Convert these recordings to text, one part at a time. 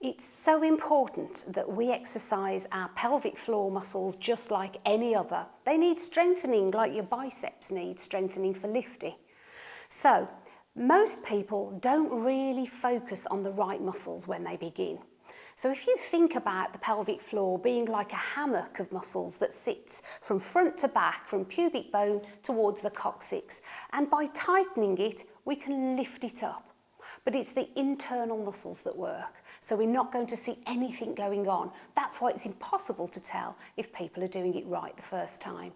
It's so important that we exercise our pelvic floor muscles just like any other. They need strengthening like your biceps need strengthening for lifting. So most people don't really focus on the right muscles when they begin. So if you think about the pelvic floor being like a hammock of muscles that sits from front to back, from pubic bone towards the coccyx, and by tightening it, we can lift it up. But it's the internal muscles that work. So we're not going to see anything going on. That's why it's impossible to tell if people are doing it right the first time.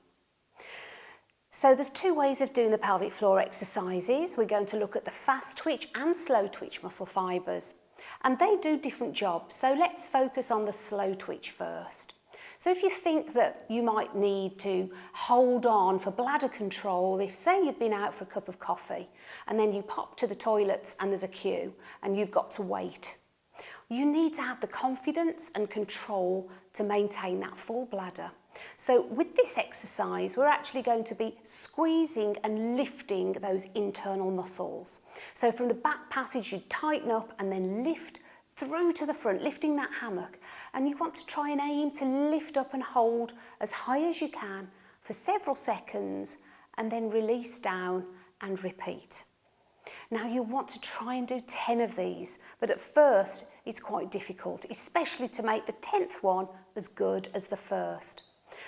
So there's two ways of doing the pelvic floor exercises. We're going to look at the fast twitch and slow twitch muscle fibres. And they do different jobs. So let's focus on the slow twitch first. So if you think that you might need to hold on for bladder control, if say you've been out for a cup of coffee and then you pop to the toilets and there's a queue and you've got to wait, you need to have the confidence and control to maintain that full bladder. So with this exercise, we're actually going to be squeezing and lifting those internal muscles. So from the back passage, you tighten up and then lift through to the front, lifting that hammock. And you want to try and aim to lift up and hold as high as you can for several seconds and then release down and repeat. Now you want to try and do 10 of these, but at first it's quite difficult, especially to make the 10th one as good as the first.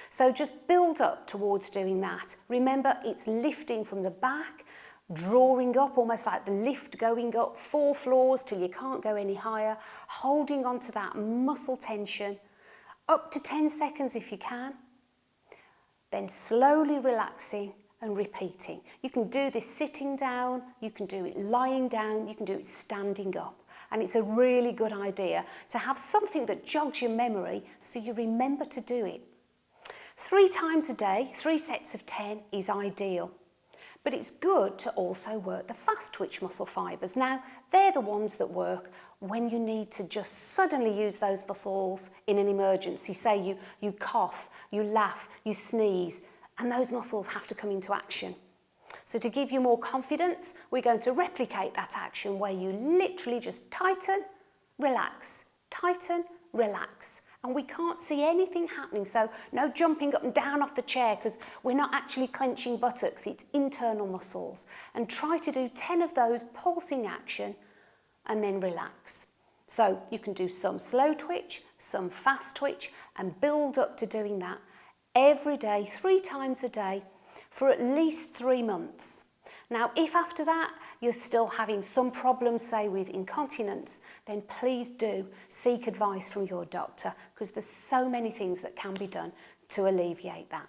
So just build up towards doing that. Remember, it's lifting from the back, drawing up, almost like the lift going up 4 floors till you can't go any higher, holding on to that muscle tension, up to 10 seconds if you can, then slowly relaxing and repeating. You can do this sitting down, you can do it lying down, you can do it standing up. And it's a really good idea to have something that jogs your memory so you remember to do it. 3 times a day, 3 sets of 10 is ideal. But it's good to also work the fast twitch muscle fibres. Now, they're the ones that work when you need to just suddenly use those muscles in an emergency. Say you cough, you laugh, you sneeze, and those muscles have to come into action. So to give you more confidence, we're going to replicate that action where you literally just tighten, relax, and we can't see anything happening. So no jumping up and down off the chair because we're not actually clenching buttocks, it's internal muscles. And try to do 10 of those pulsing action and then relax. So you can do some slow twitch, some fast twitch, and build up to doing that every day, 3 times a day, for at least 3 months. Now, if after that you're still having some problems, say with incontinence, then please do seek advice from your doctor because there's so many things that can be done to alleviate that.